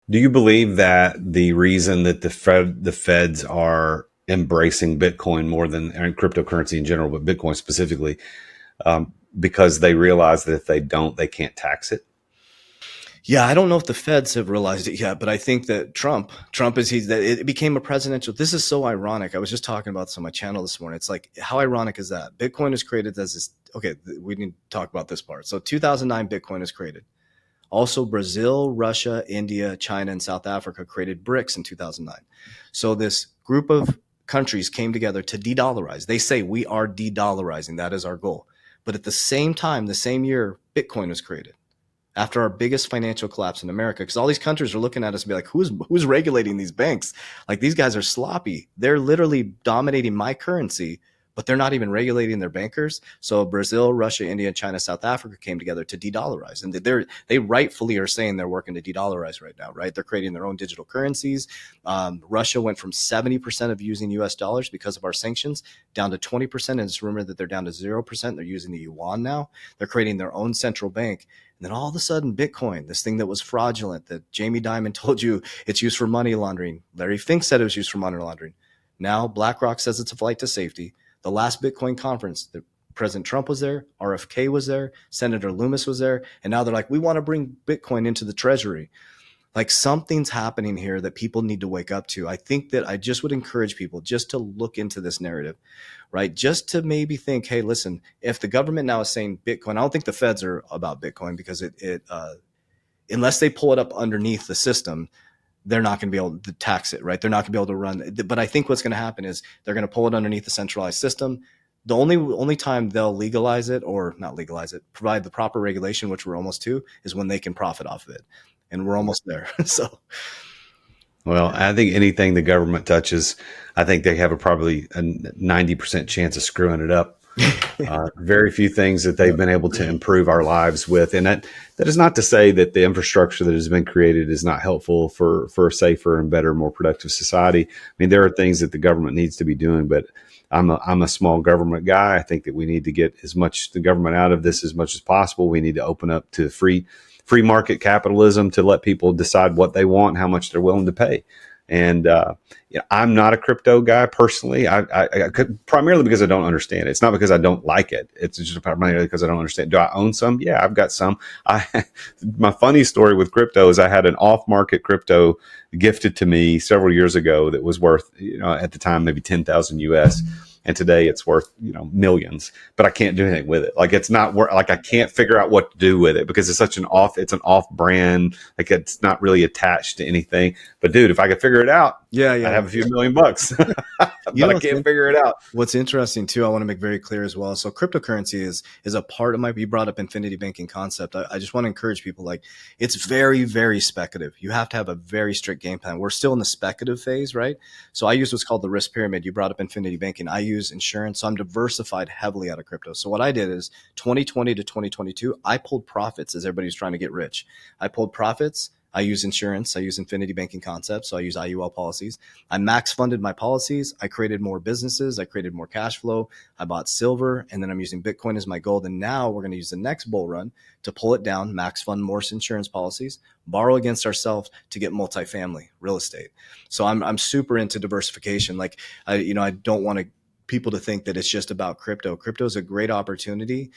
Do you believe that the reason that the feds are embracing Bitcoin more than and cryptocurrency in general, but Bitcoin specifically, because they realize that if they don't, they can't tax it? Yeah, I don't know if the feds have realized it yet, but I think that Trump is he's that it became a presidential. This is so ironic. I was just talking about this on my channel this morning. It's like, how ironic is that? Bitcoin is created as this. Okay, we need to talk about this part. So 2009, Bitcoin is created. Also, Brazil, Russia, India, China, and South Africa created BRICS in 2009. So this group of countries came together to de-dollarize. They say we are de-dollarizing. That is our goal. But at the same time, the same year, Bitcoin was created after our biggest financial collapse in America, because all these countries are looking at us and be like, who's regulating these banks? Like, these guys are sloppy. They're literally dominating my currency, but they're not even regulating their bankers. So Brazil, Russia, India, China, South Africa came together to de-dollarize, and they rightfully are saying they're working to de-dollarize right now, right? They're creating their own digital currencies. Russia went from 70% of using U.S. dollars because of our sanctions down to 20%, and it's rumored that they're down to 0%. They're using the yuan now. They're creating their own central bank. And then all of a sudden, Bitcoin, this thing that was fraudulent, that Jamie Dimon told you it's used for money laundering. Larry Fink said it was used for money laundering. Now BlackRock says it's a flight to safety. The last Bitcoin conference, President Trump was there, RFK was there, Senator Loomis was there, and now they're like, we want to bring Bitcoin into the treasury. Like, something's happening here that people need to wake up to. I think that I just would encourage people just to look into this narrative, right? Just to maybe think, hey, listen, if the government now is saying Bitcoin, I don't think the feds are about Bitcoin, because unless they pull it up underneath the system, they're not going to be able to tax it, right? They're not going to be able to run it. But I think what's going to happen is they're going to pull it underneath the centralized system. The only time they'll legalize it, or not legalize it, provide the proper regulation, which we're almost to, is when they can profit off of it. And we're almost there. So Well, I think anything the government touches, I think they have probably a 90% chance of screwing it up. Very few things that they've been able to improve our lives with. And that is not to say that the infrastructure that has been created is not helpful for a safer and better, more productive society. I mean, there are things that the government needs to be doing, but I'm a small government guy. I think that we need to get as much the government out of this as much as possible. We need to open up to free market capitalism to let people decide what they want, how much they're willing to pay. And I'm not a crypto guy personally. I could, primarily because I don't understand it. It's not because I don't like it. It's just primarily because I don't understand. Do I own some? Yeah, I've got some. My funny story with crypto is I had an off-market crypto gifted to me several years ago that was worth, at the time maybe 10,000 US. And today it's worth, millions, but I can't do anything with it. Like, it's not worth, like, I can't figure out what to do with it because it's an off brand. Like, it's not really attached to anything. But dude, if I could figure it out, yeah, I'd yeah. have a few million bucks, but I can't figure it out. What's interesting too, I want to make very clear as well. So cryptocurrency is a part of you brought up infinity banking concept. I just want to encourage people, like, it's very, very speculative. You have to have a very strict game plan. We're still in the speculative phase, right? So I use what's called the risk pyramid. You brought up infinity banking. I use insurance. So I'm diversified heavily out of crypto. So what I did is 2020 to 2022, I pulled profits as everybody's trying to get rich. I pulled profits. I use insurance. I use infinity banking concepts. So I use IUL policies. I max funded my policies. I created more businesses. I created more cash flow. I bought silver, and then I'm using Bitcoin as my gold. And now we're going to use the next bull run to pull it down, max fund more insurance policies, borrow against ourselves to get multifamily real estate. So I'm super into diversification. Like, I don't want people to think that it's just about crypto. Crypto is a great opportunity.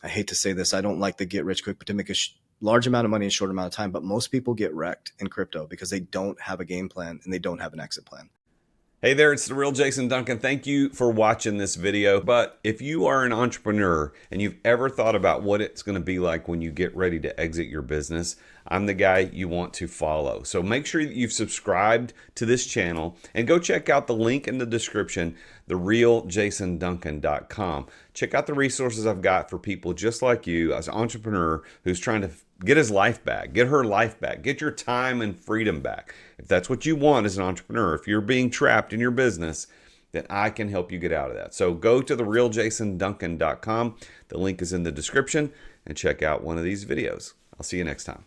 I hate to say this. I don't like the get rich quick, but to make a large amount of money in a short amount of time. But most people get wrecked in crypto because they don't have a game plan and they don't have an exit plan. Hey there, it's the Real Jason Duncan. Thank you for watching this video. But if you are an entrepreneur and you've ever thought about what it's going to be like when you get ready to exit your business, I'm the guy you want to follow. So make sure that you've subscribed to this channel and go check out the link in the description, therealjasonduncan.com. Check out the resources I've got for people just like you, as an entrepreneur who's trying to get his life back, get her life back, get your time and freedom back. If that's what you want as an entrepreneur, if you're being trapped in your business, then I can help you get out of that. So go to therealjasonduncan.com. The link is in the description, and check out one of these videos. I'll see you next time.